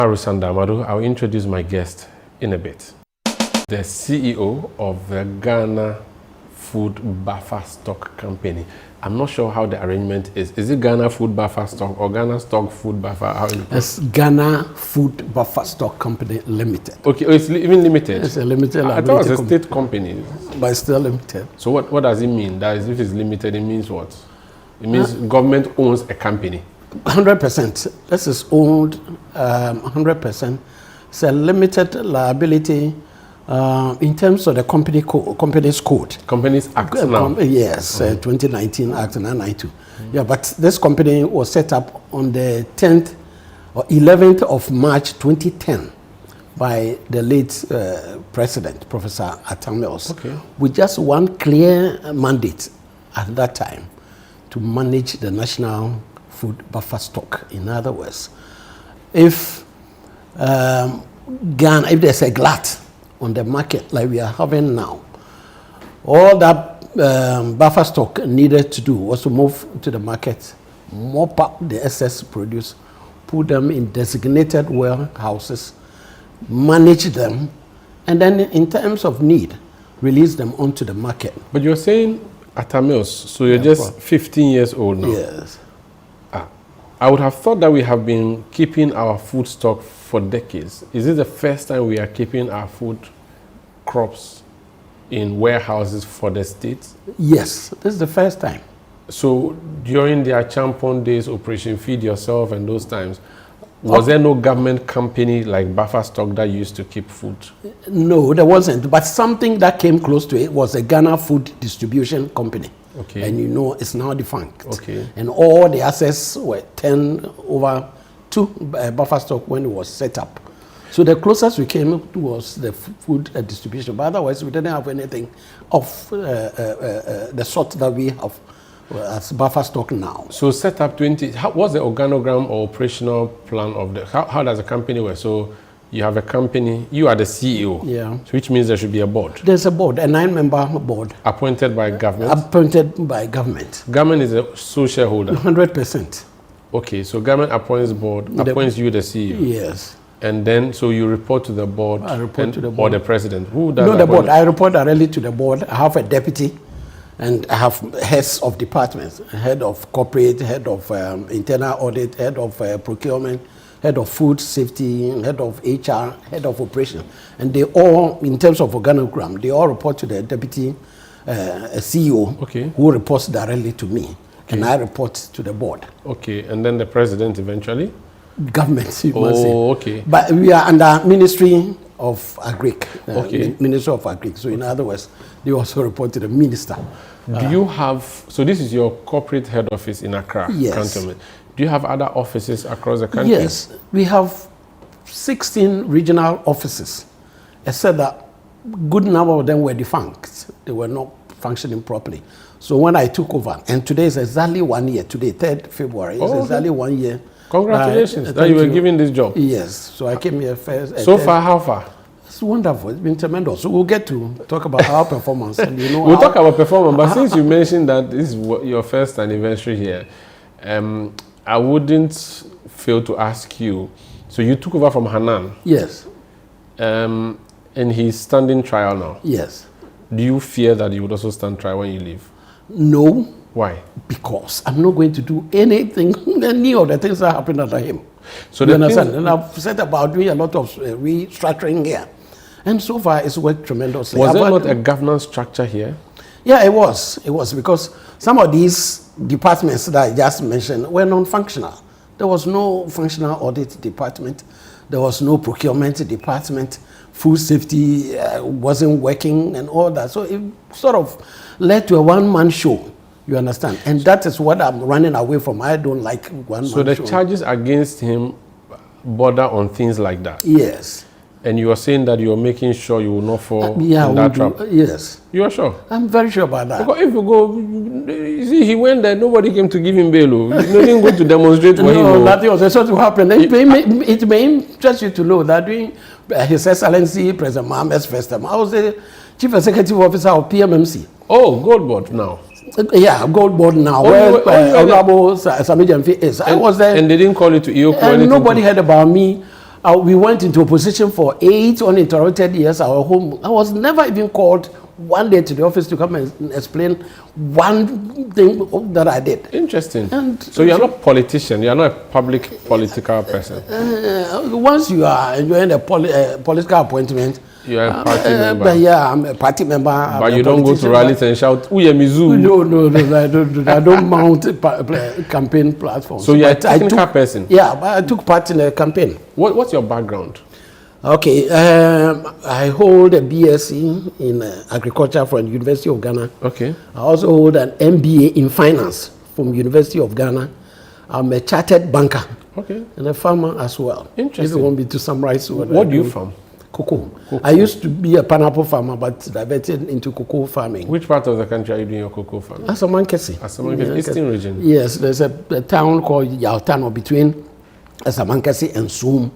Sanda, Amadu. I'll introduce my guest in a bit. The CEO of the Ghana Food Buffer Stock Company. I'm not sure how the arrangement is. Is it Ghana Food Buffer Stock or Ghana Stock Food Buffer? How is it? It's Ghana Food Buffer Stock Company Limited. Okay, oh, it's even limited? It's a limited. I thought it was a state company. But it's still limited. So what does it mean? That is, if it's limited, it means what? It means government owns a company. 100%. This is owned 100%. It's a limited liability in terms of the company's code. Companies Act now? Yes, 2019 Act 992. Yeah, but this company was set up on the 10th or 11th of March 2010 by the late President, Professor Atamils, with just one clear mandate at that time to manage the national food buffer stock. In other words, if Ghana, if there's a glut on the market like we are having now, all that buffer stock needed to do was to move to the market, mop up the excess produce, put them in designated warehouses, manage them, and then in terms of need, release them onto the market. But you're saying Atamils, so you're just 15 years old now? Yes. I would have thought that we have been keeping our food stock for decades. Is this the first time we are keeping our food crops in warehouses for the state? Yes, this is the first time. So during their Champon days, Operation Feed Yourself and those times, was there no government company like Buffer Stock that used to keep food? No, there wasn't. But something that came close to it was a Ghana Food Distribution Company. Okay. And you know, it's now defunct. Okay. And all the assets were turned over to Buffer Stock when it was set up. So the closest we came to was the food distribution. But otherwise, we didn't have anything of the sort that we have as Buffer Stock now. So set up 20, what's the organogram or operational plan of the, how does a company work? So you have a company, you are the CEO, yeah. So which means there should be a board. There's a board, a 9-member board. Appointed by government? Appointed by government. Government is a sole shareholder? 100%. Okay, so government appoints board, appoints you the CEO? Yes. And then, so you report to the board? I report to the board. Or the president? Who does No, the board. I report directly to the board. I have a deputy. And I have heads of departments, head of corporate, head of internal audit, head of procurement, head of food safety, head of HR, head of operation. And they all, in terms of organogram, they all report to the deputy CEO, who reports directly to me. And I report to the board. Okay, and then the president eventually? Government, you must say. Okay. But we are under Ministry of Agric. Ministry of Agric. So in other words, they also report to the minister. Do you have, so this is your corporate head office in Accra, yes. Cantonment. Do you have other offices across the country? Yes, we have 16 regional offices, except that good number of them were defunct. They were not functioning properly. So when I took over, and today is exactly 1 year, today, 3rd February, it's exactly 1 year. Congratulations that you were given this job. Yes, so I came here first. So far, how far? It's wonderful. It's been tremendous. So we'll get to talk about our performance. And you know, we'll talk about performance, but since you mentioned that this is your first anniversary here, I wouldn't fail to ask you. So you took over from Hanan. Yes. And he's standing trial now. Yes. Do you fear that you would also stand trial when you leave? No. Why? Because I'm not going to do anything, any of the things that happened under him. So you understand? And I've said about doing a lot of restructuring here. And so far, it's worked tremendously. Was there not a governance structure here? Yeah, it was. It was because some of these departments that I just mentioned were non-functional. There was no functional audit department. There was no procurement department. Food safety wasn't working and all that. So it sort of led to a one-man show. You understand? And that is what I'm running away from. I don't like one-man show. So the charges against him border on things like that? Yes. And you are saying that you are making sure you will not fall in that trap? Yes. You are sure? I'm very sure about that. Because if you go, you see, he went there, nobody came to give him bail. He didn't go to demonstrate for him. No, nothing was supposed to happen. It may interest you to know that during His Excellency President Mohammed's first time, I was the Chief Executive Officer of PMMC. Oh, Gold Board now. Yeah, Gold Board now, where Honorable Sami Jamfi is. I was there. And they didn't call you to EOCO? And nobody heard about me. We went into opposition for 8 uninterrupted years. Our home. I was never even called one day to the office to come and explain one thing that I did. Interesting. And so you are not a politician. You are not a public political person. Once you are enjoying a political appointment, you are a party member. But yeah, I'm a party member. But you don't go to rallies and shout, "Uye Mizu." No, I don't mount campaign platforms. So you're a technical person. Yeah, but I took part in a campaign. What's your background? Okay, I hold a BSc in agriculture from the University of Ghana. Okay. I also hold an MBA in finance from University of Ghana. I'm a chartered banker. Okay. And a farmer as well. Interesting. If you want me to summarize what do you farm? Cocoa. I used to be a pineapple farmer, but diverted into cocoa farming. Which part of the country are you doing your cocoa farming? Asamankesi. Asamankesi, Eastern region? Yes, there's a town called Yautano between Asamankesi and Sum.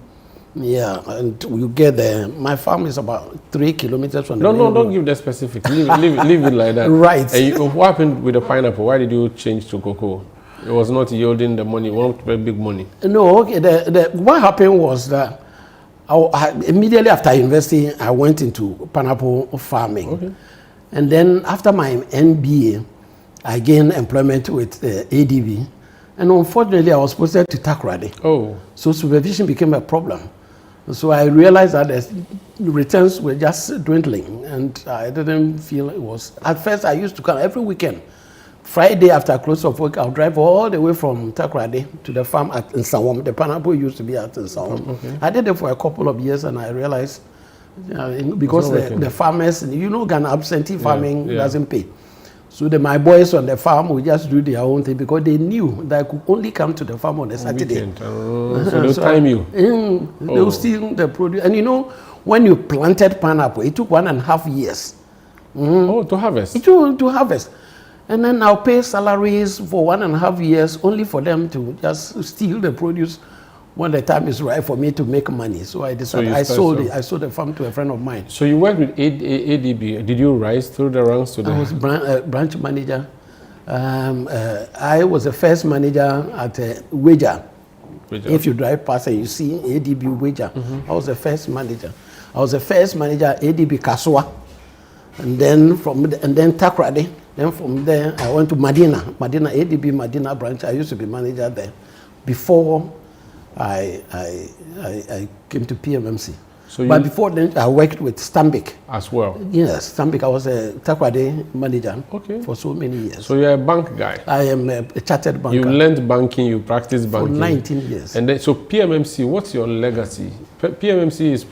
Yeah, and you get there. My farm is about 3 kilometers from the No, don't give the specifics. Leave it like that. Right. And what happened with the pineapple? Why did you change to cocoa? It was not yielding the money, big money. No, okay. What happened was that immediately after university, I went into pineapple farming. Okay. And then after my MBA, I gained employment with ADB. And unfortunately, I was posted to Takoradi. Oh. So supervision became a problem. So I realized that the returns were just dwindling, and I didn't feel it was. At first, I used to come every weekend. Friday after close of work, I'll drive all the way from Takoradi to the farm at Nsawam. The pineapple used to be at Nsawam. Okay. I did it for a couple of years, and I realized because the farmers, Ghana absentee farming doesn't pay. So my boys on the farm would just do their own thing because they knew that I could only come to the farm on a Saturday. So they'll time you. They'll steal the produce. And when you planted pineapple, it took 1.5 years. To harvest? To harvest. And then I'll pay salaries for 1.5 years only for them to just steal the produce when the time is right for me to make money. So I decided I sold the farm to a friend of mine. So you worked with ADB. Did you rise through the ranks to I was branch manager. I was the first manager at Wager. If you drive past and you see ADB Wager, I was the first manager. I was the first manager at ADB Kaswa, and then Takoradi. Then from there I went to ADB Madina branch. I used to be manager there before I came to PMMC. But before then, I worked with Stanbic. As well? Yes, Stanbic. I was a Takoradi manager for so many years. So you're a bank guy? I am a chartered banker. You learned banking, you practiced banking? For 19 years. And then, so PMMC, what's your legacy? PMMC is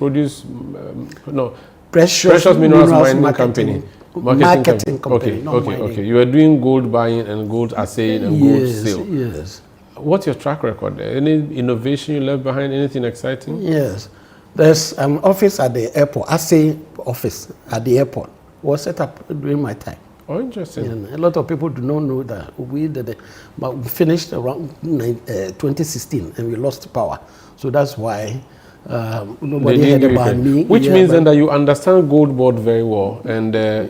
Precious Minerals Mining Company. Marketing company. Okay. You are doing gold buying and gold assaying and gold sale. Yes. What's your track record there? Any innovation you left behind? Anything exciting? Yes. There's an office at the airport, assay office at the airport. Was set up during my time. Oh, interesting. And a lot of people do not know that we did it. But we finished around 2016 and we lost power. So that's why nobody heard about me. Which means then that you understand gold board very well, and the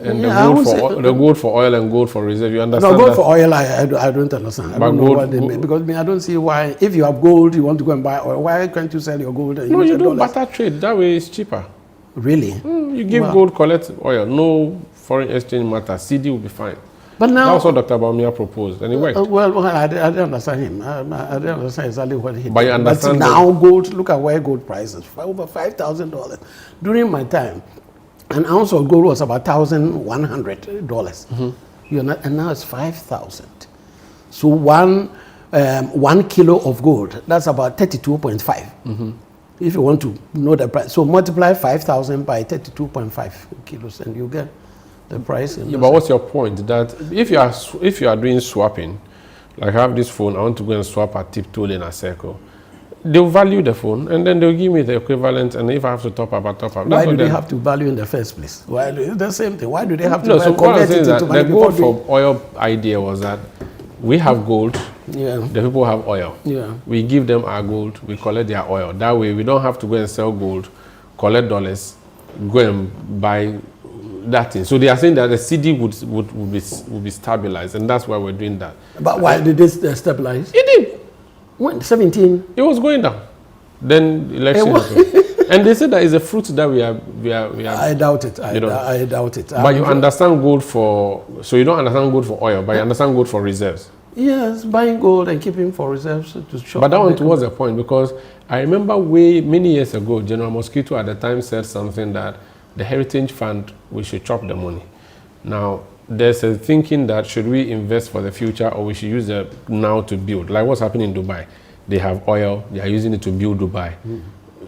gold for oil and gold for reserve. You understand? No, gold for oil, I don't understand. I don't know what they mean, because I don't see why. If you have gold, you want to go and buy oil. Why can't you sell your gold? No, you do barter trade. That way it's cheaper. Really? You give gold, collect oil. No foreign exchange matter. CD will be fine. But now, that's what Dr. Bawumia proposed, and it worked. I didn't understand him. I didn't understand exactly what he did. But you understand now gold, look at where gold prices, over $5,000. During my time, an ounce of gold was about $1,100. And now it's 5,000. So 1 kilo of gold, that's about 32.5. If you want to know the price. So multiply 5,000 by 32.5 kilos and you get the price. But what's your point? That if you are doing swapping, like I have this phone, I want to go and swap a Tiptoe in a circle, they'll value the phone and then they'll give me the equivalent, and if I have to top up, I top up. Why do they have to value in the first place? Why the same thing? Why do they have to convert it into money? The gold for oil idea was that we have gold, the people have oil. We give them our gold, we collect their oil. That way we don't have to go and sell gold, collect dollars, go and buy that thing. So they are saying that the CD would be stabilized, and that's why we're doing that. But why did this stabilize? It did. When 17? It was going down. Then election. And they said that it's a fruit that we are. I doubt it. I doubt it. But you understand gold for, so you don't understand gold for oil, but you understand gold for reserves. Yes, buying gold and keeping for reserves to show. But that one was the point, because I remember many years ago, General Mosquito at the time said something that the Heritage Fund, we should chop the money. Now, there's a thinking that should we invest for the future, or we should use it now to build, like what's happening in Dubai. They have oil, they are using it to build Dubai.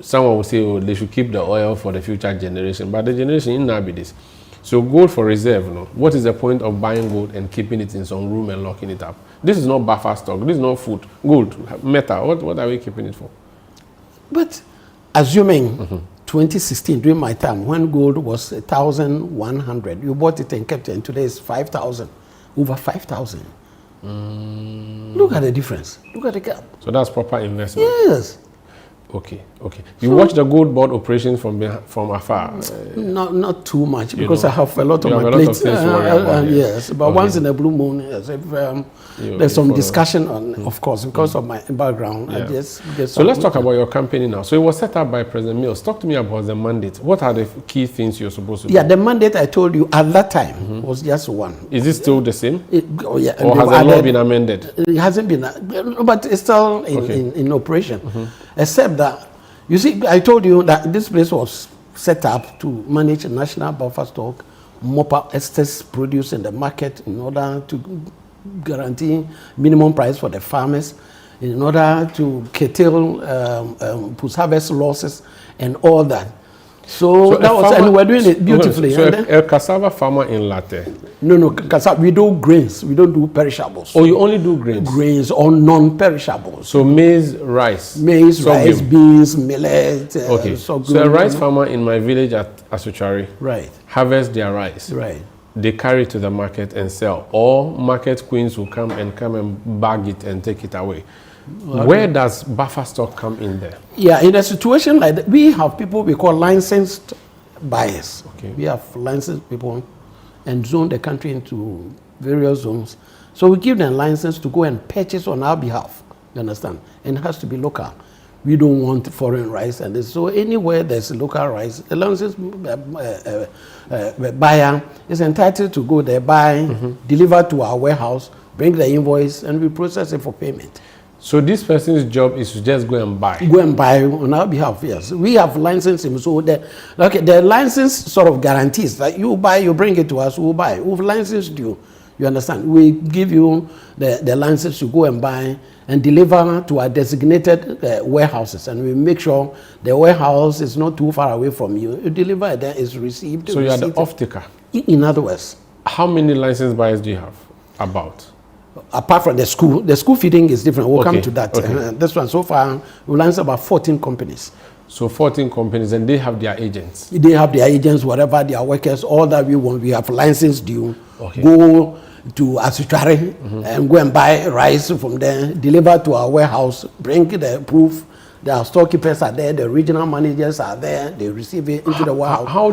Someone will say, oh, they should keep the oil for the future generation, but the generation in now be this. So gold for reserve, no? What is the point of buying gold and keeping it in some room and locking it up? This is not buffer stock, this is not food. Gold, metal, what are we keeping it for? But assuming 2016, during my time, when gold was 1,100, you bought it and kept it, and today it's 5,000, over 5,000. Look at the difference. Look at the gap. So that's proper investment. Yes. Okay. You watch the gold board operations from afar. Not too much, because I have a lot on my a lot plate. of things to worry about, yes, but once in a blue moon, yes, if there's some discussion on, of course, because of my background, I just get. So let's talk about your company now. So it was set up by President Mills. Talk to me about the mandate. What are the key things you're supposed to do? Yeah, the mandate I told you at that time was just one. Is it still the same? Or has the law been amended? It hasn't been, but it's still in operation. Except that, you see, I told you that this place was set up to manage national buffer stock, mop up excess produce in the market in order to guarantee minimum price for the farmers, in order to curtail post-harvest losses and all that. So that was, and we're doing it beautifully. So a cassava farmer in Latte? No, cassava, we do grains. We don't do perishables. Oh, you only do grains? Grains or non-perishables. So maize, rice? Maize, rice, beans, millet. Okay. So a rice farmer in my village at Asuchari harvest their rice. Right. They carry it to the market and sell. Or market queens will come and bag it and take it away. Where does buffer stock come in there? Yeah, in a situation like that, we have people we call licensed buyers. Okay. We have licensed people and zone the country into various zones. So we give them license to go and purchase on our behalf. You understand? And it has to be local. We don't want foreign rice. And so anywhere there's local rice, the licensed buyer is entitled to go there, buy, deliver to our warehouse, bring the invoice, and we process it for payment. So this person's job is to just go and buy? Go and buy on our behalf, yes. We have licensing, so the license sort of guarantees that you buy, you bring it to us, we'll buy. We've licensed you, you understand? We give you the license to go and buy and deliver to our designated warehouses, and we make sure the warehouse is not too far away from you. You deliver it, then it's received. So you are the off-taker? In other words. How many licensed buyers do you have? About? Apart from the school feeding is different. We'll come to that. This one, so far, we've licensed about 14 companies. So 14 companies, and they have their agents? They have their agents, whatever, their workers, all that we want. We have licensed you. Go to Asuchari and go and buy rice from there, deliver to our warehouse, bring the proof. The storekeepers are there, the regional managers are there, they receive it into the warehouse. How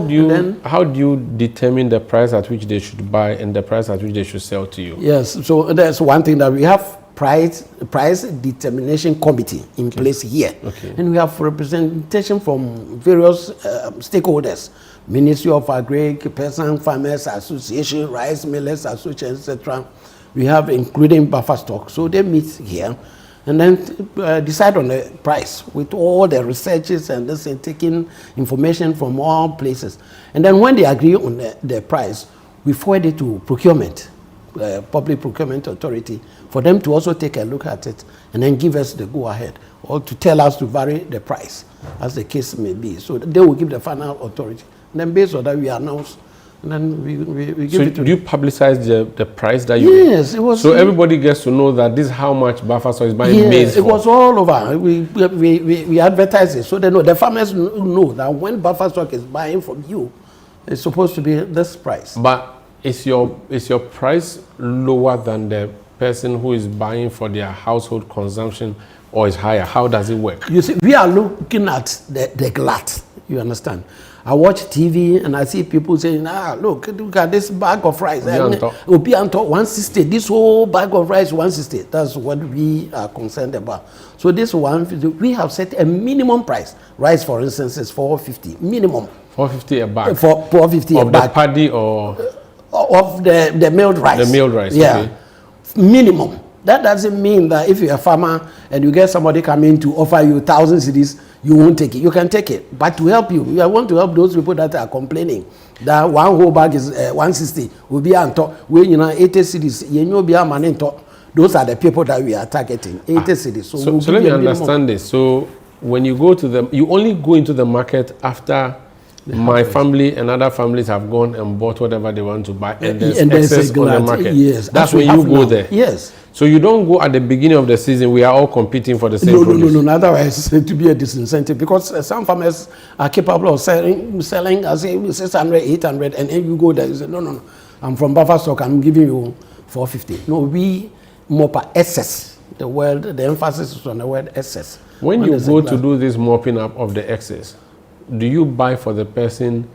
do you determine the price at which they should buy and the price at which they should sell to you? Yes, so that's one thing that we have price determination committee in place here. And we have representation from various stakeholders, Ministry of Agri, Peasant Farmers Association, Rice Millers Association, etc. We have including buffer stock. So they meet here and then decide on the price with all the researches and this and taking information from all places. And then when they agree on the price, we forward it to procurement, public procurement authority, for them to also take a look at it and then give us the go-ahead or to tell us to vary the price as the case may be. So they will give the final authority. And then based on that, we announce. And then we give it to. Do you publicize the price that you? Yes, it was. So everybody gets to know that this is how much buffer stock is buying maize for. It was all over. We advertise it so they know. The farmers know that when buffer stock is buying from you, it's supposed to be this price. But is your price lower than the person who is buying for their household consumption, or is higher? How does it work? You see, we are looking at the glut. You understand? I watch TV and I see people saying, look at this bag of rice. Obi Anto 160. This whole bag of rice 160. That's what we are concerned about. So this one, we have set a minimum price. Rice, for instance, is 450 minimum. 450 a bag. For 450 a bag. Of the paddy or of the milled rice. The milled rice. Yeah, okay. Minimum. That doesn't mean that if you're a farmer and you get somebody coming to offer you 1,000 cedis, you won't take it. You can take it, but to help you, I want to help those people that are complaining that one whole bag is 160. Will be on top. When 80 cedis, you know, be a man in top. Those are the people that we are targeting. 80 cedis. So let me understand this. So when you go to you only go into the market after my family and other families have gone and bought whatever they want to buy, and there's excess on the market. Yes, that's when you go there. Yes. So you don't go at the beginning of the season. We are all competing for the same produce. No. Otherwise, it to be a disincentive, because some farmers are capable of selling I say 600, 800, and then you go there. You say, no. I'm from buffer stock. I'm giving you 450. No, we mop excess. The emphasis is on the word excess. When you go to do this mopping up of the excess, do you buy for the person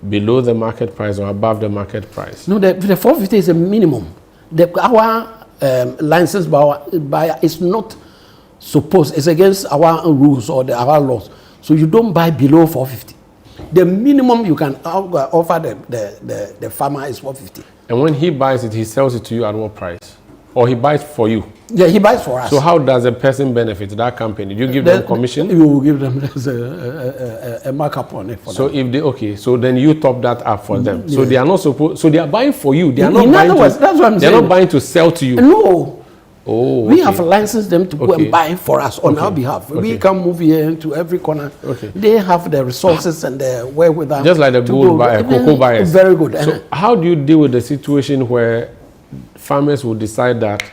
below the market price or above the market price? No, the 450 is a minimum. Our license buyer is not supposed, it's against our rules or our laws. So you don't buy below 450. The minimum you can offer the farmer is 450. And when he buys it, he sells it to you at what price? Or he buys for you? Yeah, he buys for us. So how does a person benefit that company? Do you give them commission? You will give them a markup on it for so them. If so then you top that up for them. Yeah. So they are not supposed. So they are buying for you. They are not in buying. Other words, that's what I'm saying. They are not buying to sell to you. No. Oh. We have licensed them to go and buy for us on our behalf. We can move here to every corner. They have the resources and the wherewithal. Just like the cocoa buyers. Very good. So how do you deal with the situation where farmers will decide that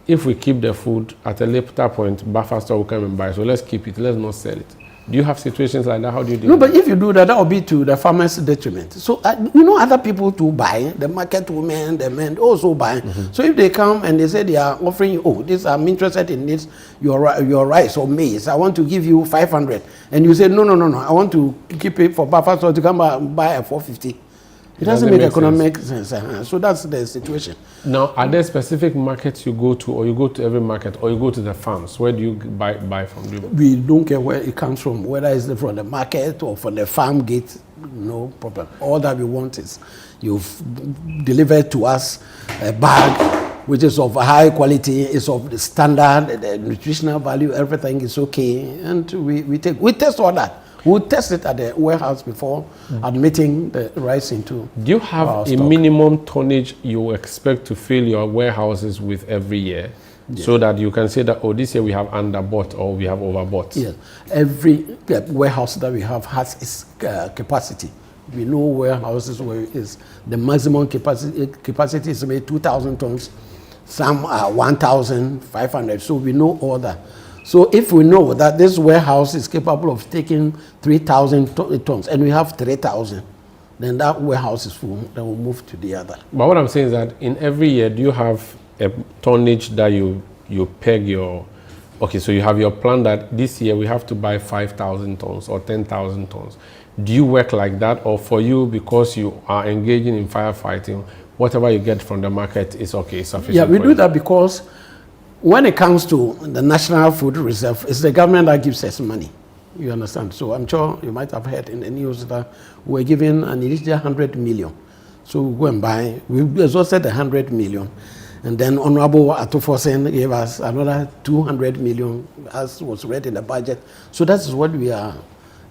if we keep the food at a later point, buffer store will come and buy, so let's keep it, let's not sell it? Do you have situations like that? How do you deal with but if you do that, that will be to the farmer's detriment. So, other people to buy, the market women, the men also buy. So if they come and they say they are offering you, I'm interested in this, your rice or maize, I want to give you 500. And you say, no, I want to keep it for buffer store to come and buy at 450. It doesn't make economic sense. So that's the situation. Now, are there specific markets you go to, or you go to every market, or you go to the farms? Where do you buy from? We don't care where it comes from, whether it's from the market or from the farm gate, no problem. All that we want is you've delivered to us a bag which is of high quality, is of the standard, the nutritional value, everything is okay, and we test all that. We'll test it at the warehouse before admitting the rice into. Do you have a minimum tonnage you expect to fill your warehouses with every year, so that you can say that, this year we have underbought or we have overbought? Yes. Every warehouse that we have has its capacity. We know warehouses where is the maximum capacity is maybe 2,000 tons. Some are 1,500. So we know all that. So if we know that this warehouse is capable of taking 3,000 tons and we have 3,000, then that warehouse is full, then we'll move to the other. But what I'm saying is that in every year, do you have a tonnage that you peg your... Okay, so you have your plan that this year we have to buy 5,000 tons or 10,000 tons. Do you work like that? Or for you, because you are engaging in firefighting, whatever you get from the market is okay, sufficient? Yeah, we do that because when it comes to the National Food Reserve, it's the government that gives us money. You understand? So I'm sure you might have heard in the news that we're given an initial 100 million. So we go and buy. We exhausted the 100 million. And then Honorable Atufosen gave us another 200 million, as was read in the budget. So that's what we are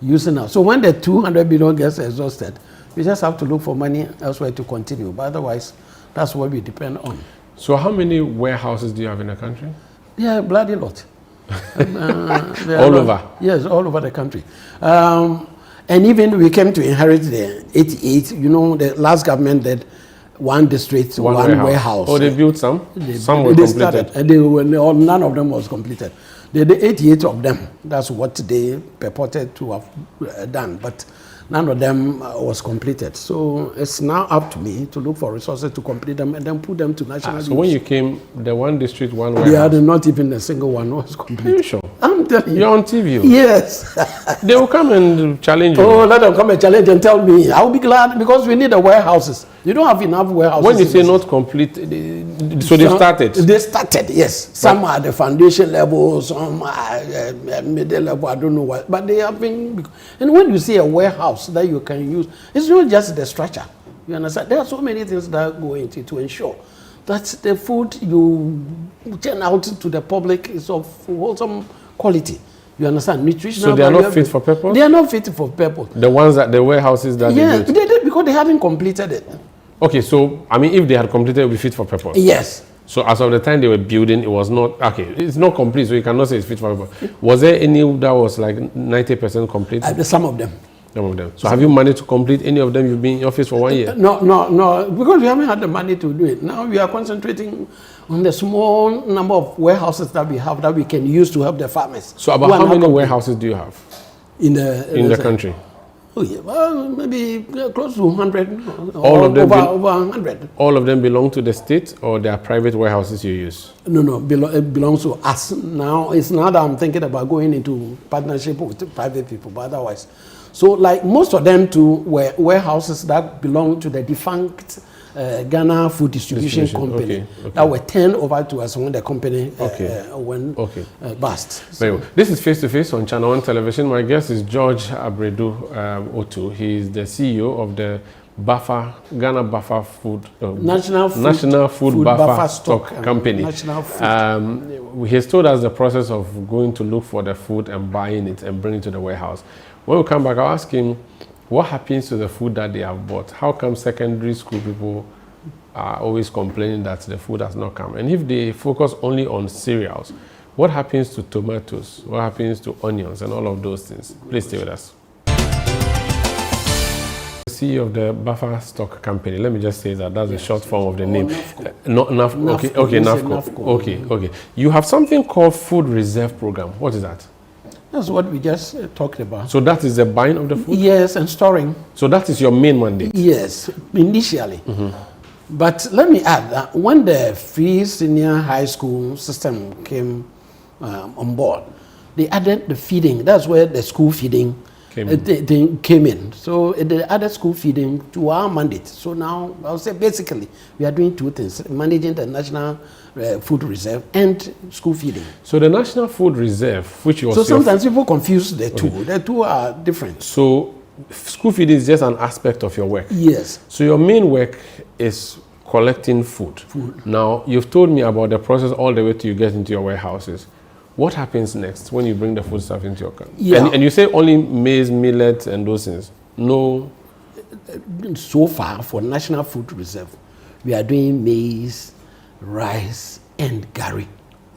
using now. So when the 200 million gets exhausted, we just have to look for money elsewhere to continue. But otherwise, that's what we depend on. So how many warehouses do you have in the country? Yeah, bloody lot. All over? Yes, all over the country. And even we came to inherit the 88, the last government did one district, one warehouse. Oh, they built some? Some were completed? And none of them was completed. The 88 of them, that's what they purported to have done. But none of them was completed. So it's now up to me to look for resources to complete them and then put them to national use. So when you came, the one district, one warehouse? Yeah, not even a single one was completed. Are you sure? I'm I'm telling you. You're on TV. Yes. They will come and challenge you. Oh, let them come and challenge and tell me. I'll be glad because we need the warehouses. You don't have enough warehouses. When you say not complete, so they started? They started, yes. Some are the foundation level, some are middle level, I don't know what. But they have been... And when you see a warehouse that you can use, it's not just the structure. You understand? There are so many things that go into to ensure that the food you turn out to the public is of wholesome quality. You understand? Nutritional. So they are not fit for purpose? They are not fit for purpose. The ones that, the warehouses that they built? They did because they hadn't completed it. Okay, so, I mean, if they had completed, it would be fit for purpose? Yes. So as of the time they were building, it was not, okay, it's not complete, so you cannot say it's fit for purpose. Was there any that was like 90% complete? Some of them. Some of them. So have you managed to complete any of them? You've been in office for 1 year? No, because we haven't had the money to do it. Now we are concentrating on the small number of warehouses that we have that we can use to help the farmers. So about how many warehouses do you have in the country? Oh yeah, well, maybe close to 100. All of them over 100. All of them belong to the state, or they are private warehouses you use? No, it belongs to us. Now it's now that I'm thinking about going into partnership with private people, but otherwise. So like most of them too were warehouses that belong to the defunct Ghana Food Distribution Company that were turned over to us when the company went bust. Very well. This is Face to Face on ChannelOne Television. My guest is George Abradu-Otoo. He is the CEO of the Ghana Buffer Food National Food Buffer Stock Company. He has told us the process of going to look for the food and buying it and bringing it to the warehouse. When we come back, I'll ask him what happens to the food that they have bought. How come secondary school people are always complaining that the food has not come? And if they focus only on cereals, what happens to tomatoes? What happens to onions and all of those things? Please stay with us. CEO of the Buffer Stock Company. Let me just say that that's the short form of the name. NAFCO. Okay. You have something called Food Reserve Program. What is that? That's what we just talked about. So that is the buying of the food? Yes, and storing. So that is your main mandate? Yes, initially. But let me add that when the free senior high school system came on board, they added the feeding. That's where the school feeding came in. So they added school feeding to our mandate. So now, I'll say basically, we are doing two things, managing the National Food Reserve and school feeding. So the National Food Reserve, which was... So sometimes people confuse the two. The two are different. So school feeding is just an aspect of your work? Yes. So your main work is collecting food. Now, you've told me about the process all the way till you get into your warehouses. What happens next when you bring the food stuff into your country? Yeah. And you say only maize, millet, and those things. No. So far, for National Food Reserve, we are doing maize, rice, and gari.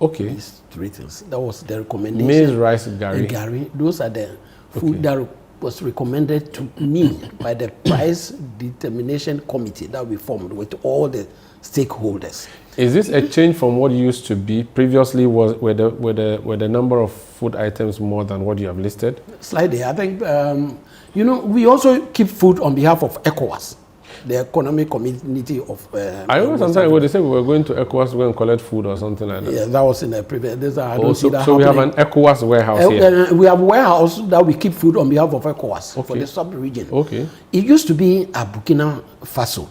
Okay. These three things. That was the recommendation. Maize, rice, gari. And gari. Those are the food that was recommended to me by the price determination committee that we formed with all the stakeholders. Is this a change from what used to be? Previously, were the number of food items more than what you have listed? Slightly. I think, we also keep food on behalf of ECOWAS, the economic community of... I remember sometimes they said we were going to ECOWAS to go and collect food or something like that. Yeah, that was in the previous... So we have an ECOWAS warehouse here? We have a warehouse that we keep food on behalf of ECOWAS for the sub-region. Okay. It used to be a Burkina Faso.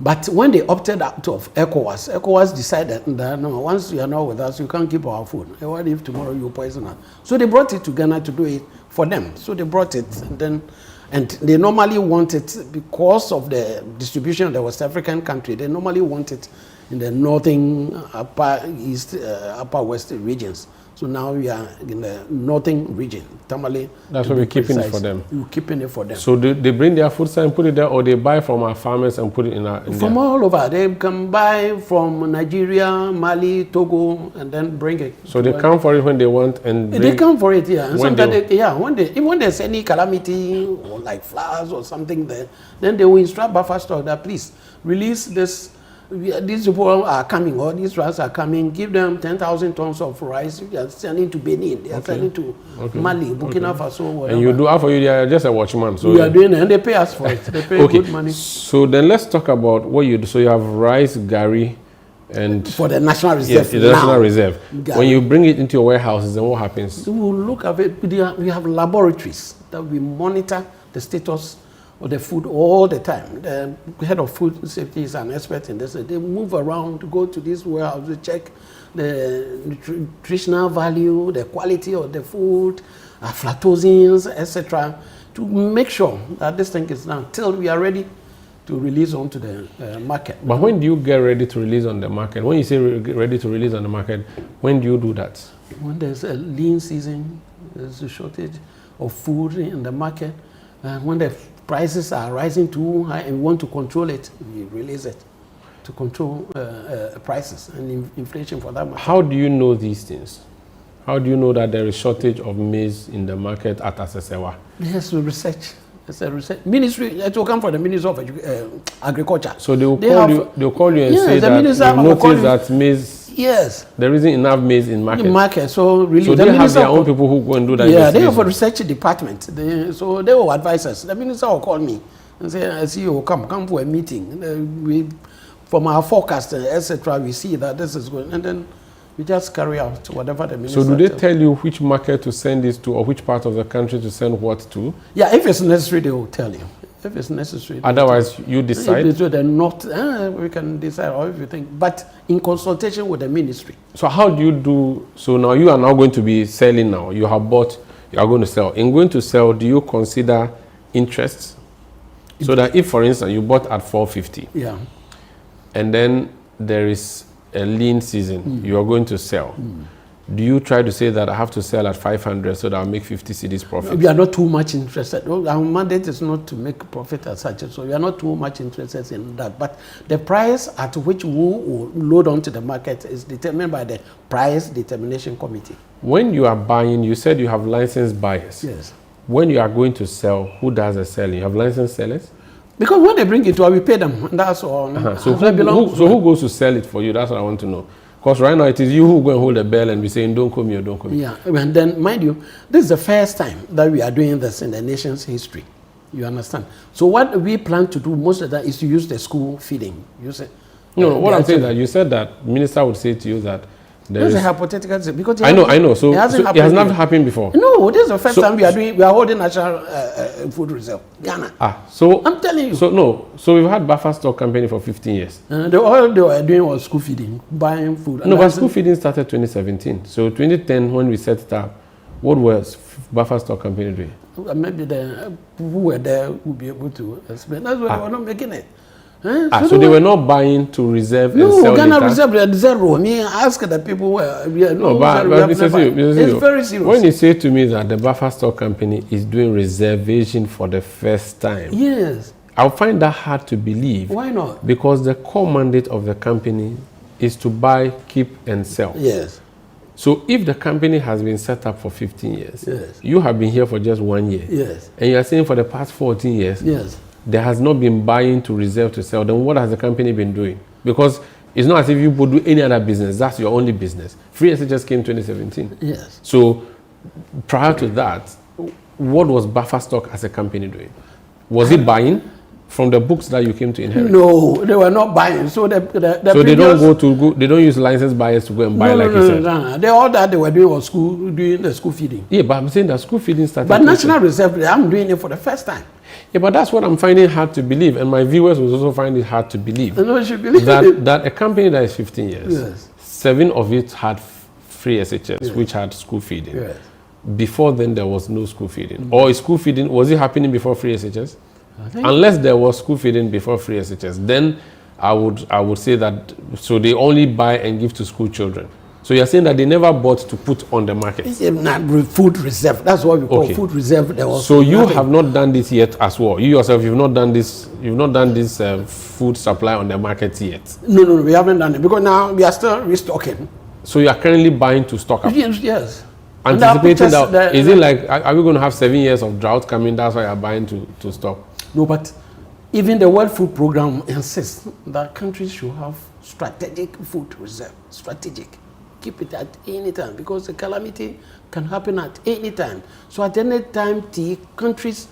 But when they opted out of ECOWAS decided that no, once you are not with us, you can't keep our food. What if tomorrow you poison us? So they brought it to Ghana to do it for them. So they brought it, and they normally want it because of the distribution of the West African country. They normally want it in the northern, upper east, upper west regions. So now we are in the northern region, Tamale. That's why we're keeping it for them. We're keeping it for them. So they bring their food and put it there, or they buy from our farmers and put it in from all over. They can buy from Nigeria, Mali, Togo, and then bring it. So they come for it when they want, and they come for it, yeah. And sometimes when there's any calamity or like floods or something there, then they will instruct Buffer Stock that please release this. These people are coming, or these rice are coming, give them 10,000 tons of rice. They are sending to Benin, they are sending to Mali, Burkina Faso, whatever. And you do, after you, they are just a watchman. So we are doing it, and they pay us for it. They pay good money. So then let's talk about what you do. So you have rice, gari, And for the National Reserve. Yes, the National Reserve. Yeah. When you bring it into your warehouses, then what happens? We will look at it. We have laboratories that we monitor the status of the food all the time. The head of food safety is an expert in this. They move around to go to this warehouse to check the nutritional value, the quality of the food, aflatoxins, etc., to make sure that this thing is done till we are ready to release onto the market. But when do you get ready to release on the market? When you say ready to release on the market, when do you do that? When there's a lean season, there's a shortage of food in the market, and when the prices are rising too high and we want to control it, we release it to control prices and inflation for that matter. How do you know these things? How do you know that there is shortage of maize in the market at Asesewa? Yes, we research. It's a research ministry. It will come from the Ministry of Agriculture. So they will call you and say that you notice that maize. Yes. There isn't enough maize in market. In market, so really. So they have their own people who go and do that. Yeah, they have a research department. So they will advise us. The minister will call me and say, "CEO, come for a meeting. From our forecast, etc., we see that this is going, and then we just carry out whatever the minister." So do they tell you which market to send this to, or which part of the country to send what to? Yeah, if it's necessary, they will tell you. If it's necessary. Otherwise, you decide? If they're not, we can decide or everything, but in consultation with the ministry. So how do you do, so now you are now going to be selling now. You have bought, you are going to sell. In going to sell, do you consider interest? So that if, for instance, you bought at 450. Yeah. And then there is a lean season, you are going to sell. Do you try to say that I have to sell at 500 so that I'll make 50 cedis profit? We are not too much interested. Our mandate is not to make profit as such, so we are not too much interested in that. But the price at which we will load onto the market is determined by the price determination committee. When you are buying, you said you have licensed buyers. Yes. When you are going to sell, who does the selling? You have licensed sellers? Because when they bring it to us, we pay them, and that's all. So who goes to sell it for you? That's what I want to know. Because right now it is you who go and hold the bell and be saying, don't come here, don't come here. Yeah, and then mind you, this is the first time that we are doing this in the nation's history. You understand? So what we plan to do most of that is to use the school feeding. No, what I'm saying is that you said that minister would say to you that there is a hypothetical, because I know. So it has not happened before. No, this is the first time we are holding national food reserve, Ghana. So I'm telling you. So we've had buffer stock campaign for 15 years. All they were doing was school feeding, buying food. No, but school feeding started 2017. So 2010, when we set it up, what was buffer stock campaign doing? Maybe the who were there would be able to explain. That's why they were not making it. So they were not buying to reserve and sell Ghana later? reserve at zero. Me ask the people it's very serious. When you say to me that the buffer stock company is doing reservation for the first time, yes, I'll find that hard to believe. Why not? Because the core mandate of the company is to buy, keep, and sell. Yes. So if the company has been set up for 15 years, yes, you have been here for just 1 year, yes, and you are saying for the past 14 years, yes, there has not been buying to reserve to sell, then what has the company been doing? Because it's not as if you would do any other business. That's your only business. Free SHS came 2017. Yes. So prior to that, what was buffer stock as a company doing? Was it buying from the books that you came to inherit? No, they were not buying. So they don't use licensed buyers to go and buy you said. No. All that they were doing was doing the school feeding. Yeah, but I'm saying that school feeding started. But National Reserve, I'm doing it for the first time. Yeah, but that's what I'm finding hard to believe, and my viewers will also find it hard to believe. No, you should believe that a company that is 15 years, yes, 7 of it had free SHS, yes, which had school feeding. Yes. Before then, there was no school feeding. Or is school feeding, was it happening before free SHS? Unless there was school feeding before free SHS, then I would say that, so they only buy and give to school children. So you're saying that they never bought to put on the market? Food reserve. That's what we call food reserve. There was so you have not done this yet as well. You yourself, you've not done this food supply on the market yet. No, we haven't done it because now we are still restocking. So you are currently buying to stock up? Yes. Anticipating that, is it like, are we going to have 7 years of drought coming? That's why you're buying to stock? No, but even the World Food Program insists that countries should have strategic food reserve. Strategic. Keep it at any time because the calamity can happen at any time. So at any time, the countries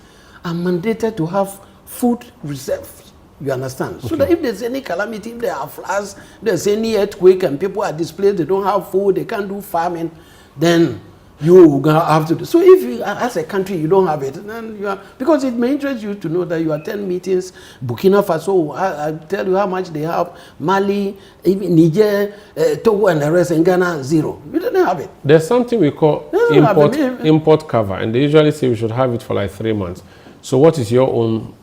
are mandated to have food reserves You understand? So that if there's any calamity, if there are floods, there's any earthquake and people are displaced, they don't have food, they can't do farming, then you have to do. So if you, as a country, you don't have it, then you are, because it may interest you to know that you attend meetings, Burkina Faso, I tell you how much they have, Mali, even Niger, Togo and the rest, in Ghana, zero. You don't have it. There's something we call import cover, and they usually say we should have it for like 3 months. So what is your own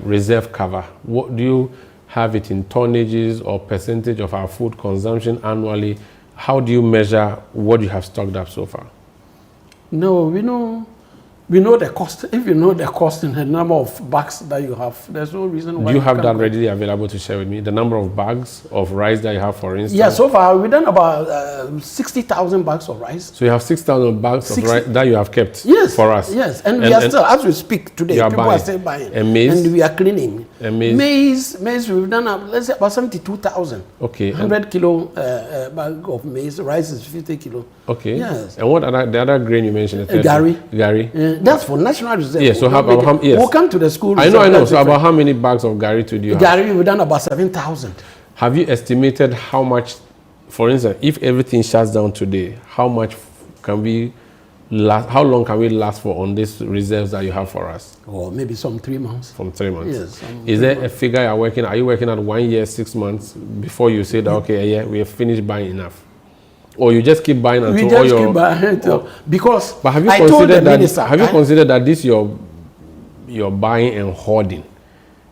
reserve cover? What do you have it in tonnages or percentage of our food consumption annually? How do you measure what you have stocked up so far? No, we know the cost. If you know the cost and the number of bags that you have, there's no reason why. Do you have that readily available to share with me? The number of bags of rice that you have, for instance? Yeah, so far we've done about 60,000 bags of rice. So you have 6,000 bags of rice that you have kept for us? Yes, and we are still, as we speak today, people are still buying. And maize? And we are cleaning. And maize? Maize, we've done, let's say, about 72,000. Okay. 100 kilo bag of maize. Rice is 50 kilo. Okay. Yes. And what the other grain you mentioned? Gari. That's for national reserve. Yes. So we'll come to the school. I know. So about how many bags of gari do you have? Gari, we've done about 7,000. Have you estimated how much, for instance, if everything shuts down today, how much can we last? How long can we last for on these reserves that you have for us? Or maybe some 3 months. From 3 months. Yes. Is there a figure you're working? Are you working at 1 year, 6 months before you say that okay, yeah, we have finished buying enough? Or you just keep buying until all your... keep buying because but have you considered that? Have you considered that this your buying and hoarding?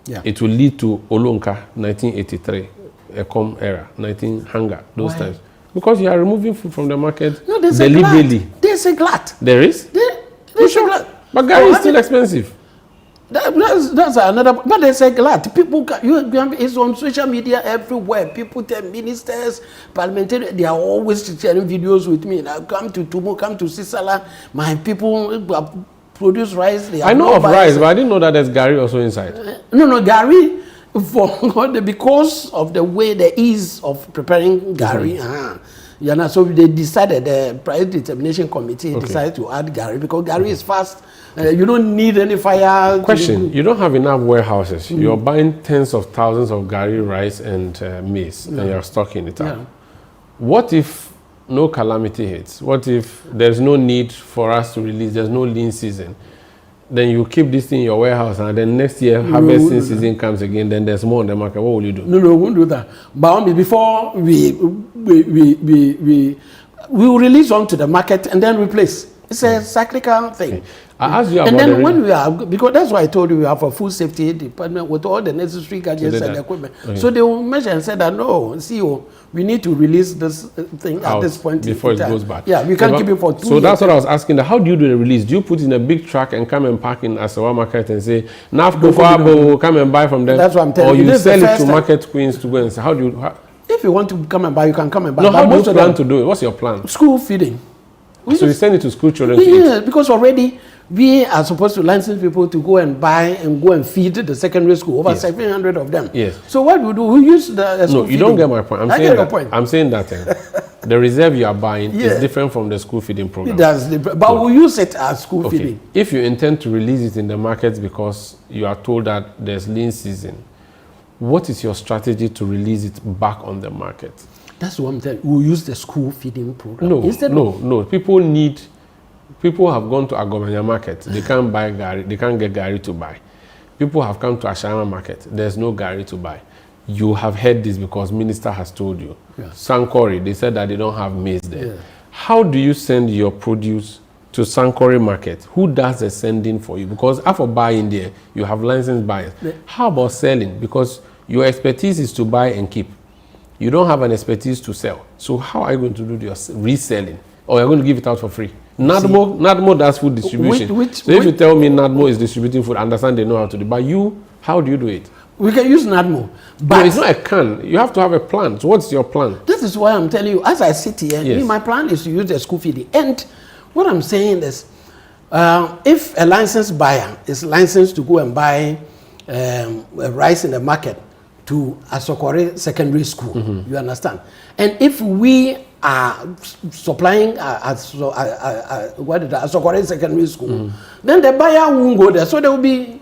Yeah. It will lead to Olunka 1983, Ecom era, 19 hunger those times, because you are removing food from the market. No, there's deliberately. There's a glut. There is. There's a glut. But gari is still expensive. That's another, but there's a lot. People, it's on social media everywhere. People tell ministers, parliamentarians, they are always sharing videos with me. Now come to Tumo, come to Sisala. My people produce rice. I know of rice, but I didn't know that there's gari also inside. No, gari, because of the way, the ease of preparing gari. So they decided, the Price Determination Committee decided to add gari because gari is fast. You don't need any fire. Question, you don't have enough warehouses. You're buying tens of thousands of gari rice and maize, and you're stocking it up. What if no calamity hits? What if there's no need for us to release, there's no lean season? Then you keep this thing in your warehouse, and then next year harvesting season comes again, then there's more on the market. What will you do? No, we won't do that. But before we will release onto the market and then replace. It's a cyclical thing. Okay. I asked you about and then when we are, because that's why I told you we have a food safety department with all the necessary gadgets and equipment. Okay. So they will measure and say that no, CEO, we need to release this thing at this point before it goes bad. Yeah, we can't keep it for 2 years. So that's what I was asking. How do you do the release? Do you put in a big truck and come and park in Asawa Market and say, "Nafko, come and buy from them"? That's what I'm telling you. Or you sell it to market queens to go and say, how do you? If you want to come and buy, you can come and buy. No, how do you plan to do it? What's your plan? School feeding. So you send it to school children? Yeah, because already we are supposed to license people to go and buy and go and feed the secondary school, over 700 of them. Yes. So what we do, we use the school No, you don't get my point. I'm saying that the reserve you are buying is different from the school feeding program. But we use it as school feeding. If you intend to release it in the markets because you are told that there's lean season, what is your strategy to release it back on the market? That's what I'm telling you. We'll use the school feeding program. No. People have gone to Agomanya market. They can't buy gari. They can't get gari to buy. People have come to Ashama market. There's no gari to buy. You have heard this because minister has told you. Yeah. Sankore, they said that they don't have maize there. Yeah. How do you send your produce to Sankore market? Who does the sending for you? Because after buying there, you have licensed buyers. Yeah. How about selling? Because your expertise is to buy and keep. You don't have an expertise to sell. So how are you going to do your reselling? Or you're going to give it out for free? Nadmo does food distribution. So if you tell me Nadmo is distributing food, I understand they know how to do it. But you, how do you do it? We can use Nadmo. But no, it's not a can. You have to have a plan. So what's your plan? This is why I'm telling you, as I sit here, my plan is to use the school feeding. And what I'm saying is, if a licensed buyer is licensed to go and buy rice in the market to Asokore Secondary School, you understand? And if we are supplying Asokore Secondary School, then the buyer won't go there. So there will be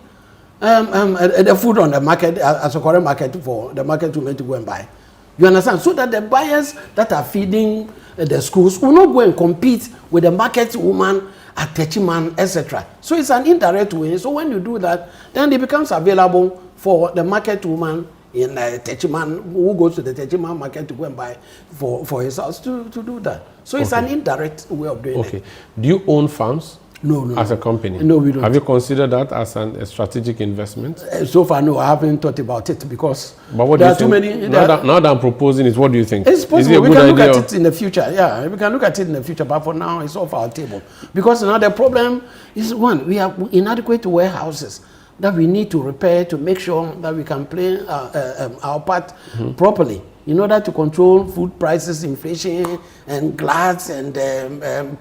The food on the market as a current market for the market women to go and buy. You understand? So that the buyers that are feeding the schools will not go and compete with the market woman at Techiman, etc. So it's an indirect way. So when you do that, then it becomes available for the market woman in Techiman, who goes to the Techiman market to go and buy for his house to do that. So it's an indirect way of doing it. Okay. Do you own farms? No. As a company? No, we don't. Have you considered that as a strategic investment? So far, no, I haven't thought about it because but what there do you are think? too many. Now that I'm proposing it, what do you think? It's possible. Is it a We good can look idea? at it in the future. Yeah, we can look at it in the future, but for now, it's off our table. Because now the problem is, one, we have inadequate warehouses that we need to repair to make sure that we can play our part properly in order to control food prices, inflation, and gluts, and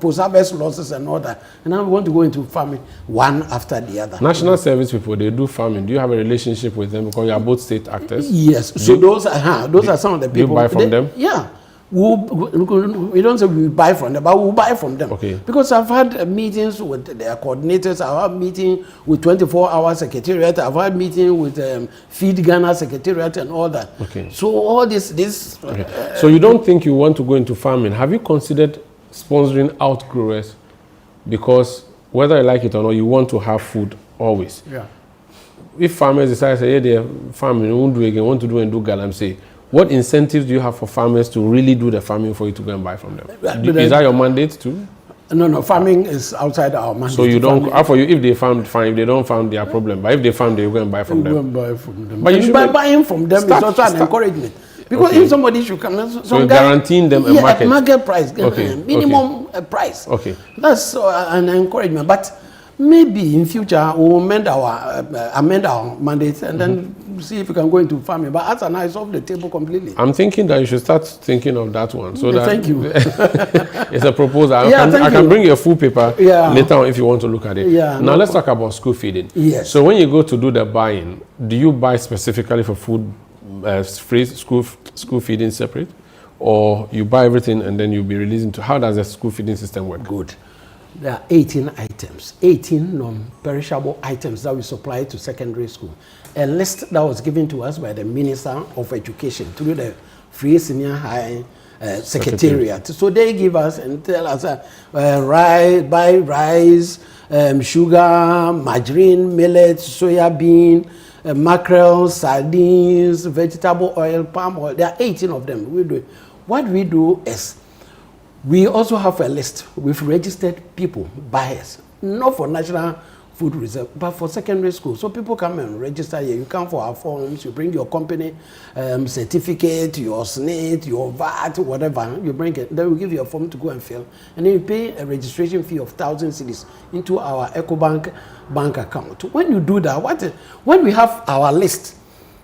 post-harvest losses and all that. And now we want to go into farming one after the other. National service people, they do farming. Do you have a relationship with them because you are both state actors? Yes. So those are some of the people. You buy from them? Yeah. We don't say we buy from them, but we buy from them. Okay. Because I've had meetings with their coordinators, I've had meetings with 24-hour secretariat, I've had meetings with Feed Ghana secretariat and all that. Okay. So all this. Okay. So you don't think you want to go into farming? Have you considered sponsoring outgrowers? Because whether you like it or not, you want to have food always. Yeah. If farmers decide, say, hey, they're farming, we won't do again, want to do and do galamsey. What incentives do you have for farmers to really do the farming for you to go and buy from them? Is that your mandate too? No, farming is outside our mandate. So you don't, for you, if they farm, fine. If they don't farm, their problem. But if they farm, they go and buy from them. Go and buy from them. But you should buying from them is also an encouragement. Because if somebody should come, so guaranteeing them a market. Market price, minimum price. Okay. That's an encouragement. But maybe in future we'll amend our mandate and then see if we can go into farming. But as an it's off the table completely. I'm thinking that you should start thinking of that one. So that thank you. It's a proposal. I can bring you a full paper later on if you want to look at it. Yeah, now let's talk about school feeding. Yes. So when you go to do the buying, do you buy specifically for food, free school feeding separate, or you buy everything and then you'll be releasing to? How does the school feeding system work? Good. There are 18 items, 18 non-perishable items that we supply to secondary school. A list that was given to us by the Minister of Education through the Free Senior High Secretariat. So they give us and tell us buy rice, sugar, margarine, millet, soya bean, mackerel, sardines, vegetable oil, palm oil. There are 18 of them. We do it. What we do is we also have a list with registered people, buyers, not for National Food Reserve, but for secondary school. So people come and register here. You come for our forms, you bring your company certificate, your SNIT, your VAT, whatever, you bring it. Then we give you a form to go and fill. And then you pay a registration fee of 1,000 cedis into our EcoBank bank account. When you do that, when we have our list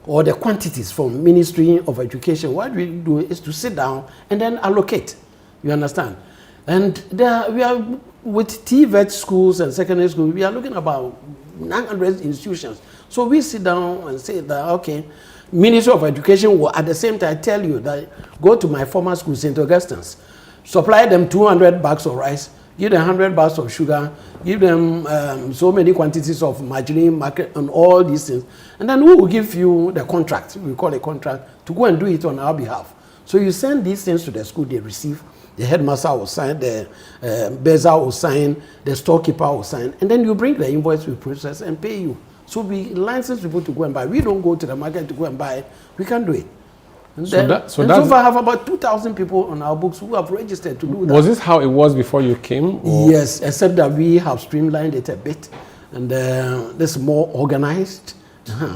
or the quantities from Ministry of Education, what we do is to sit down and then allocate. You understand? And there we are with TVET schools and secondary schools, we are looking about 900 institutions. So we sit down and say that, okay, Ministry of Education will at the same time tell you that go to my former school, St. Augustine's, supply them 200 bags of rice, give them 100 bags of sugar, give them so many quantities of margarine, market, and all these things. And then we will give you the contract, we call it contract, to go and do it on our behalf. So you send these things to the school, they receive. The headmaster will sign, the Beza will sign, the storekeeper will sign, and then you bring the invoice, we process and pay you. So we license people to go and buy. We don't go to the market to go and buy. We can do it. And so far I have about 2,000 people on our books who have registered to do that. Was this how it was before you came? Or? Yes, except that we have streamlined it a bit, and this is more organized.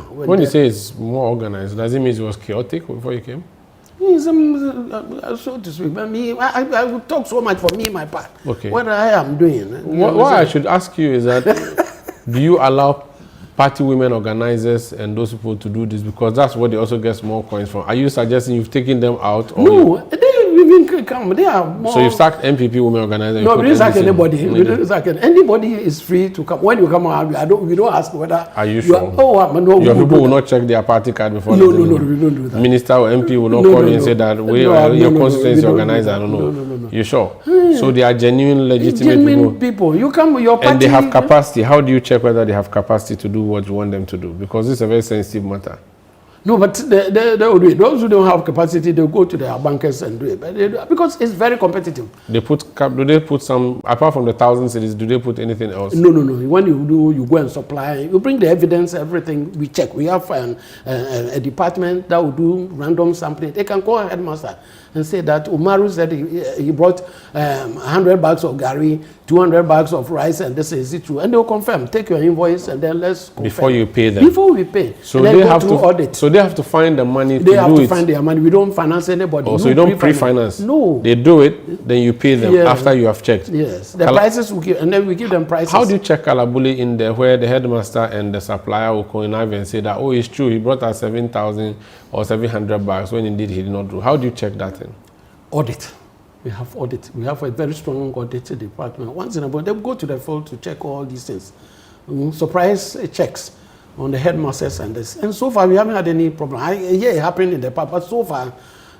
When you say it's more organized, does it mean it was chaotic before you came? So to speak, but I would talk so much for me, my part. Okay. What I am doing. What I should ask you is that, do you allow party women organizers and those people to do this? Because that's what they also get more coins from. Are you suggesting you've taken them out? Or no, even come. They are more. So you sacked MPP women organizer? No, we didn't sack anybody. We didn't sack anybody. Is free to come. When you come out, we don't ask whether. Are you sure? No. Your people will not check their party card before. No, we don't do that. Minister or MP will not call you and say that your constituency organizer. I don't know. No. You sure? So they are genuine, legitimate people. You come with your party. And they have capacity. How do you check whether they have capacity to do what you want them to do? Because this is a very sensitive matter. No, but they will do it. Those who don't have capacity, they'll go to their bankers and do it. But because it's very competitive. Do they put some, apart from the 1,000 cities, do they put anything else? No. When you do, you go and supply. You bring the evidence, everything. We check. We have a department that will do random sampling. They can call a headmaster and say that Umaru said he brought 100 bags of gari, 200 bags of rice, and this is it true. And they'll confirm. Take your invoice and then let's confirm. Before you pay them? Before we pay. So they have to audit. So they have to find the money to do it? They have to find their money. We don't finance anybody. Oh, so you don't pre-finance? No. They do it, then you pay them after you have checked? Yes. The prices we give, and then we give them prices. How do you check Kalabuli in there where the headmaster and the supplier will connive and say that, oh, it's true, he brought us 7,000 or 700 bags when indeed he did not do? How do you check that thing? Audit. We have audit. We have a very strong audit department. Once in a while, they go to the field to check all these things. Surprise checks on the headmasters and this. And so far, we haven't had any problem. It happened in the past, but so far,